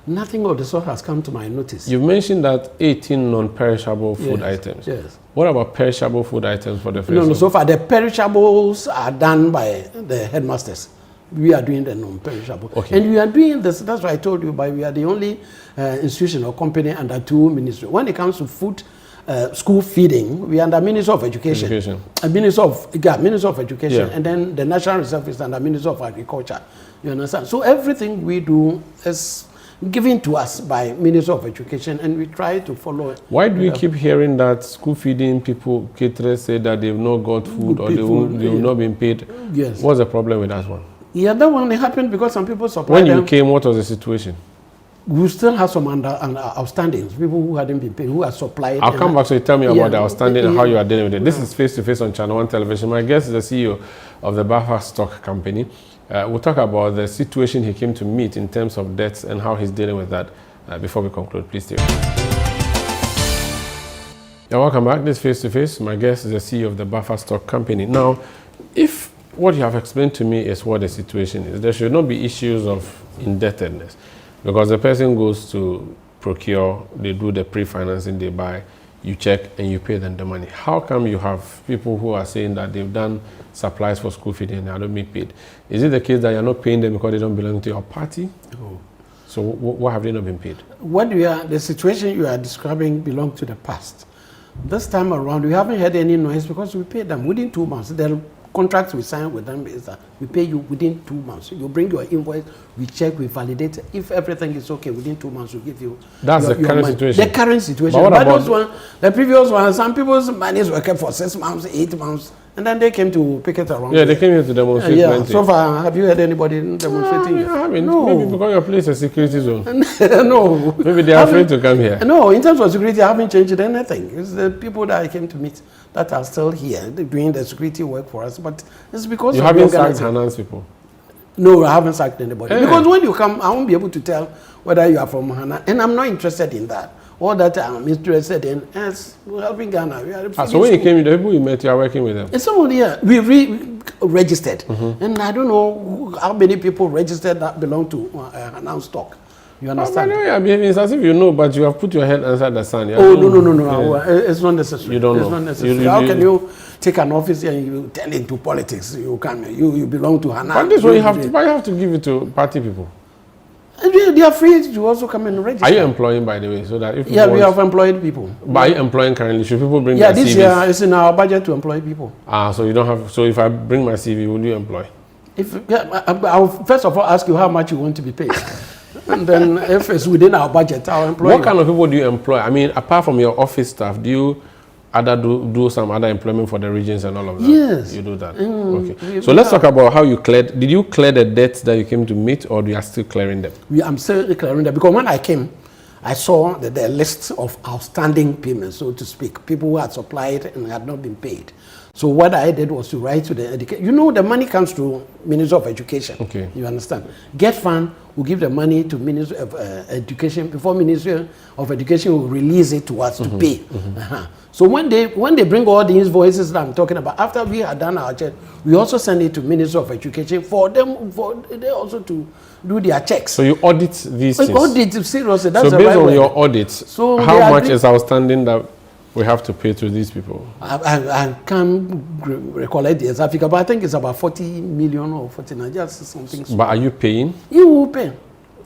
nothing of the sort has come to my notice. You've mentioned that 18 non-perishable food items. Yes. What about perishable food items for the first No, so far, the perishables are done by the headmasters. We are doing the non-perishable. Okay. And we are doing this, that's what I told you, but we are the only institution or company under two ministries. When it comes to food, school feeding, we are under Ministry of Education. Ministry of Education, and then the National Reserve is under Ministry of Agriculture. You understand? So everything we do is given to us by Ministry of Education, and we try to follow it. Why do we keep hearing that school feeding people, caterers, say that they've not got food or they will not been paid? Yes. What's the problem with that one? Yeah, that one happened because some people supplied When you came, what was the situation? We still have some outstandings, people who hadn't been paid, who are supplied. I'll come back so you tell me about the outstanding and how you are dealing with it. This is Face-to-Face on ChannelOne Television. My guest is the CEO of the Bafa Stock Company. We'll talk about the situation he came to meet in terms of debts and how he's dealing with that. Before we conclude, please stay. Welcome back. This is Face-to-Face. My guest is the CEO of the Bafa Stock Company. Now, if what you have explained to me is what the situation is, there should not be issues of indebtedness, because the person goes to procure, they do the pre-financing, they buy, you check and you pay them the money. How come you have people who are saying that they've done supplies for school feeding and they are not being paid? Is it the case that you're not paying them because they don't belong to your party? No. So why have they not been paid? The situation you are describing belongs to the past. This time around, we haven't had any noise because we paid them within 2 months. The contracts we sign with them is that we pay you within 2 months. You bring your invoice, we check, we validate. If everything is okay, within 2 months, we give you. That's the current situation. The current situation. But what about those one, the previous one, some people's monies were kept for 6 months, 8 months, and then they came to pick it around. Yeah, they came here to demonstrate. So far, have you heard anybody demonstrating? I haven't. No. Maybe because your place is a security zone. No. Maybe they are afraid to come here. No, in terms of security, I haven't changed anything. It's the people that I came to meet that are still here doing the security work for us. But it's because you haven't sacked Hanan's people. No, I haven't sacked anybody. Because when you come, I won't be able to tell whether you are from Hana, and I'm not interested in that. All that I'm interested in is helping Ghana. So when you came, the people you met, you are working with them? And somebody here, we registered. And I don't know how many people registered that belong to Hanan stock. You understand? It's as if you know, but you have put your head inside the sand. No. It's not necessary. You don't know. It's not necessary. How can you take an office and you tell into politics? You belong to Hanan. But this way you have to give it to party people. They are free to also come and register. Are you employing, by the way, so that if we have employed people. But are you employing currently? Should people bring their CVs? This year it's in our budget to employ people. So you don't have. So if I bring my CV, will you employ? I'll first of all ask you how much you want to be paid. And then if it's within our budget, I'll employ What kind of people do you employ? I mean, apart from your office staff, do you do some other employment for the regions and all of that? Yes. You do that? Okay. So let's talk about how you cleared. Did you clear the debts that you came to meet, or you are still clearing them? I'm still clearing them, because when I came, I saw the list of outstanding payments, so to speak, people who had supplied and had not been paid. So what I did was to write to the education. You know, the money comes to Ministry of Education. Okay. You understand? Get Fund will give the money to Ministry of Education before Ministry of Education will release it to us to pay. So when they bring all the invoices that I'm talking about, after we had done our check, we also send it to Ministry of Education for they also to do their checks. So you audit these things? Audit, seriously. That's so the based right on word. your audits, So how much is outstanding that we have to pay to these people? I can't recollect the exact figure, but I think it's about 40 million or 49, just something. But are you paying? You will pay.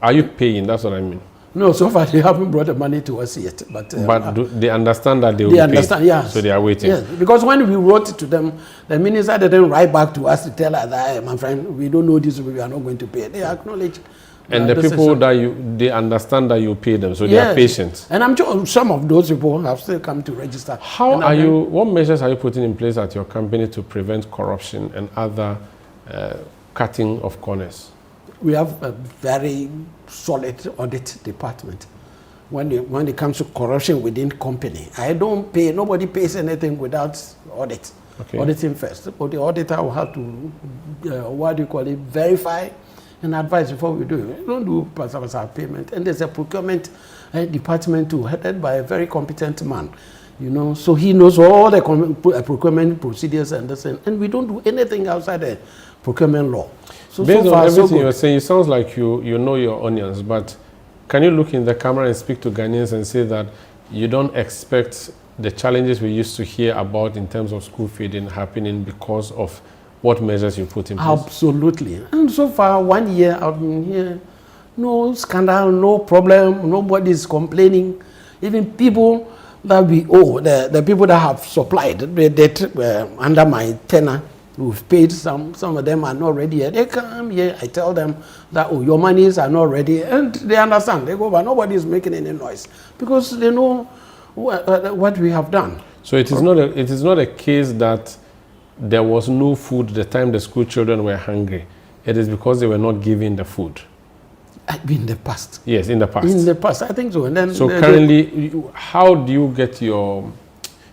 Are you paying? That's what I mean. No, so far they haven't brought the money to us yet. But do they understand that they will they be understand, paid? yes. So they are waiting. Yes, because when we wrote to them, the minister didn't write back to us to tell us that, hey, my friend, we don't know this, we are not going to pay. They acknowledge. And the people that they understand that you pay them, so they are patient. And I'm sure some of those people have still come to register. What measures are you putting in place at your company to prevent corruption and other cutting of corners? We have a very solid audit department. When it comes to corruption within company, I don't pay, nobody pays anything without audit. Okay. Auditing first. But the auditor will have to, verify and advise before we do it. We don't do passer payment. And there's a procurement department too, headed by a very competent man. You know, so he knows all the procurement procedures and this, and we don't do anything outside the procurement law. So based so far, on everything so you're saying, it sounds like you know your onions, but can you look in the camera and speak to Ghanaians and say that you don't expect the challenges we used to hear about in terms of school feeding happening because of what measures you put in place? Absolutely. And so far, 1 year I've been here, no scandal, no problem, nobody's complaining. Even people that we owe, the people that have supplied, under my tenure, we've paid some of them are not ready yet. They come here, I tell them that, oh, your monies are not ready, and they understand. They go, but nobody is making any noise because they know what we have done. So it is not a case that there was no food the time the school children were hungry. It is because they were not given the food. In the past. Yes, in the past. In the past, I think so. And then currently, how do you get your...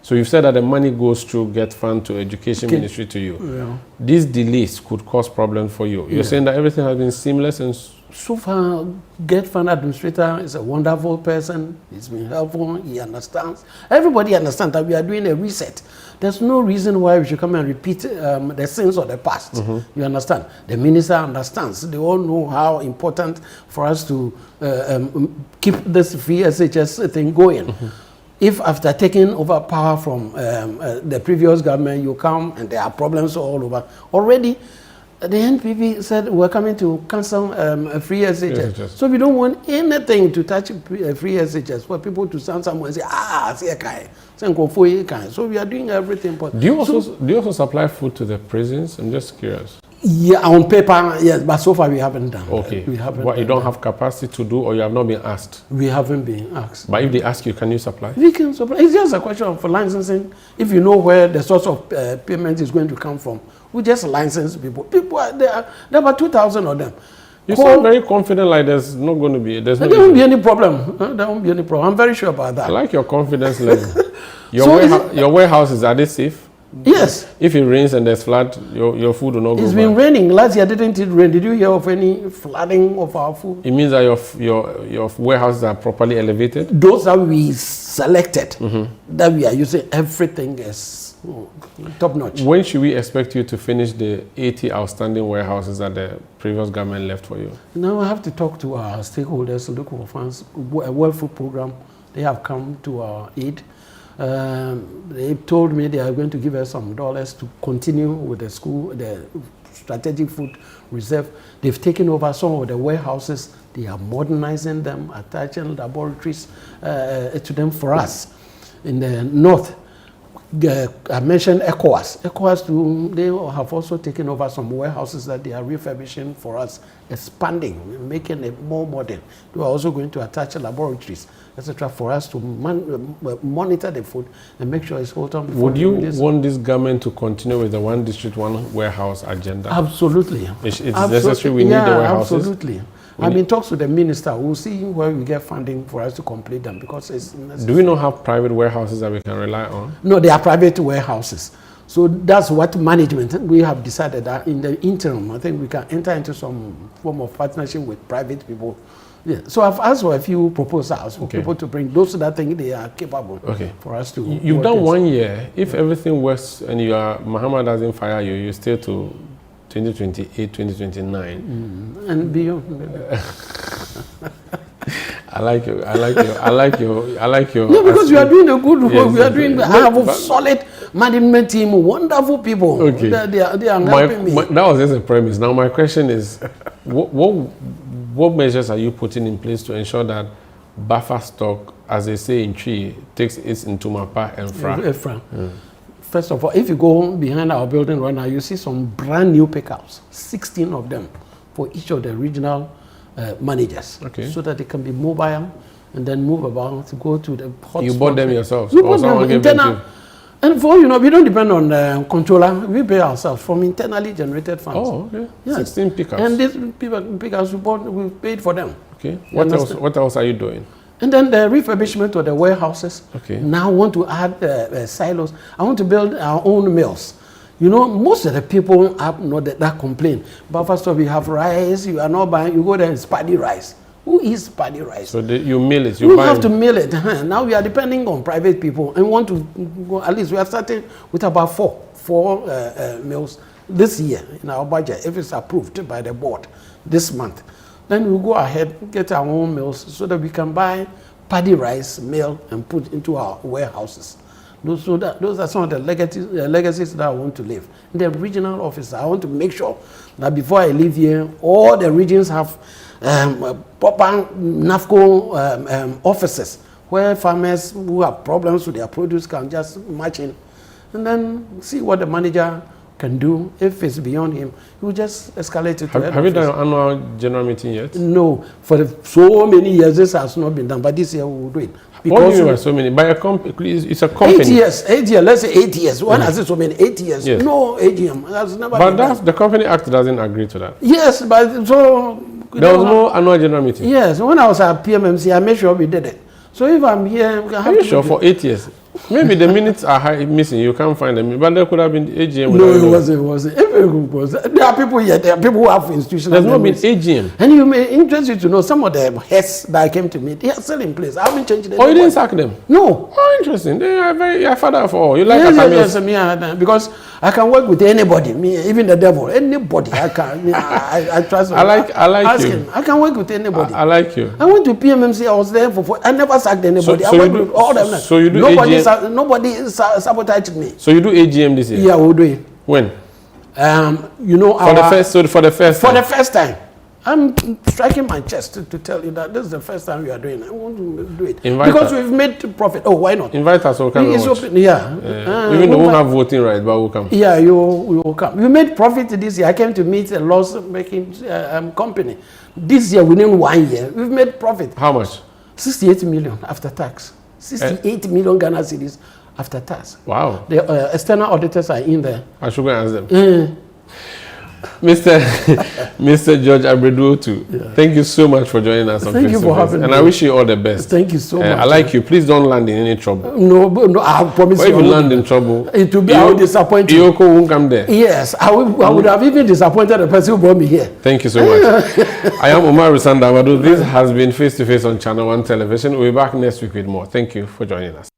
So you've said that the money goes through Get Fund to Education Ministry to you. Yeah. These delays could cause problems for you. You're saying that everything has been seamless and... So far, Get Fund administrator is a wonderful person. He's been helpful. He understands. Everybody understands that we are doing a reset. There's no reason why we should come and repeat the sins of the past. You understand? The minister understands. They all know how important for us to keep this free SHS thing going. If after taking over power from the previous government, you come and there are problems all over. Already, the NPP said we're coming to cancel a free SHS. Yes. So we don't want anything to touch a free SHS for people to stand somewhere and say, so we are doing everything. Do you also supply food to the prisons? I'm just curious. Yeah, on paper, yes, but so far we haven't done. Okay. We haven't. What, you don't have capacity to do, or you have not been asked? We haven't been asked. But if they ask you, can you supply? We can supply. It's just a question of licensing. If you know where the source of payment is going to come from, we just license people. People are there are about 2,000 of them. You sound very confident, like there's not going to be. There won't be any problem. There won't be any problem. I'm very sure about that. I like your confidence level. Your warehouses, are they safe? Yes. If it rains and there's flood, your food will not go bad. It's been raining. Last year didn't it rain? Did you hear of any flooding of our food? It means that your warehouses are properly elevated? Those that we selected, that we are using, everything is top notch. When should we expect you to finish the 80 outstanding warehouses that the previous government left for you? Now I have to talk to our stakeholders, local funds, a World Food Program. They have come to our aid. They told me they are going to give us some dollars to continue with the school, the strategic food reserve. They've taken over some of the warehouses. They are modernizing them, attaching laboratories to them for us. In the north, I mentioned ECOWAS. ECOWAS too, they have also taken over some warehouses that they are refurbishing for us, expanding, making it more modern. They are also going to attach laboratories, etc., for us to monitor the food and make sure it's wholesome. Would you want this government to continue with the one district, one warehouse agenda? Absolutely. It's necessary. We need the warehouses. Absolutely. I'm in talks with the minister. We'll see where we get funding for us to complete them because it's necessary. Do we not have private warehouses that we can rely on? No, they are private warehouses. So that's what management, we have decided that in the interim, I think we can enter into some form of partnership with private people. Yeah. So I've asked for a few proposals for people to bring those that think they are capable for us to. You've done 1 year. If everything works and Muhammad doesn't fire you, you stay to 2028, 2029. And beyond. I like you. Yeah, because we are doing a good work. Yes, we are doing. I have a solid management team, wonderful people. Okay. They are helping me. That was just a premise. Now my question is, what measures are you putting in place to ensure that buffer stock, as they say in Tree, takes its into Mapa and Fra? First of all, if you go behind our building right now, you see some brand new pickups, 16 of them for each of the regional managers, so that they can be mobile and then move about to go to the hot You bought them yourselves? We bought them internal. And for, we don't depend on the controller. We pay ourselves from internally generated funds. Oh, okay. Yes. 16 pickups. And these pickups we paid for them. Okay. What else are you doing? And then the refurbishment of the warehouses. Okay. Now I want to add silos. I want to build our own mills. Most of the people have not that complain. But first of all, we have rice. You are not buying. You go there, it's paddy rice. Who eats paddy rice? So you mill it. You have to mill it. Now we are depending on private people and want to go. At least we are starting with about four mills this year in our budget. If it's approved by the board this month, then we'll go ahead and get our own mills so that we can buy paddy rice mill and put into our warehouses. Those are some of the legacies that I want to leave. In the regional office, I want to make sure that before I leave here, all the regions have proper NAFCO offices where farmers who have problems with their produce can just march in and then see what the manager can do. If it's beyond him, he will just escalate it to Have you done an annual general meeting yet? No. For so many years, this has not been done, but this year we will do it. What do you mean by so many? By a company, it's a company. 8 years, 8 years, let's say 8 years. When I say so many, 8 years. Yes. No AGM. That's never been done. The Company Act doesn't agree to that. Yes, but so... There was no annual general meeting? Yes, when I was at PMMC, I made sure we did it. So if I'm here... Are you sure for 8 years? Maybe the minutes are missing, you can't find them. But there could have been AGM. No, it wasn't. There are people here, there are people who have institutional... There's not been AGM. And you may interest you to know some of the heads that I came to meet, they are still in place. I haven't changed them. Oh, you didn't sack them? No. Oh, interesting. They are very father for all. You like yes, because I can work with anybody, even the devil, anybody. I can. I trust. I like you. I can work with anybody. I like you. I went to PMMC. I was there I never sacked anybody. I worked with all them. So you do AGM? Nobody sabotaged me. So you do AGM this year? Yeah, we'll do it. When? For the first time. I'm striking my chest to tell you that this is the first time we are doing it. I want to do it. Because we've made profit. Oh, why not? Invite us, we'll come. Yeah. Even though we won't have voting rights, but we'll come. Yeah, you will come. We made profit this year. I came to meet a loss-making company. This year, within 1 year, we've made profit. How much? 68 million after tax. 68 million Ghana cedis after tax. Wow. The external auditors are in there. I should go and ask them. Mr. George Abradu-Otoo, thank you so much for joining us on Thank you for having me. And I wish you all the best. Thank you so much. I like you. Please don't land in any trouble. No, I promise you. If you land in trouble, it will be I will disappoint you. Iyoko won't come there. Yes, I would have even disappointed the person who brought me here. Thank you so much. I am Umaru, Sanda, Amadu. This has been Face to Face on Channel One Television. We'll be back next week with more. Thank you for joining us.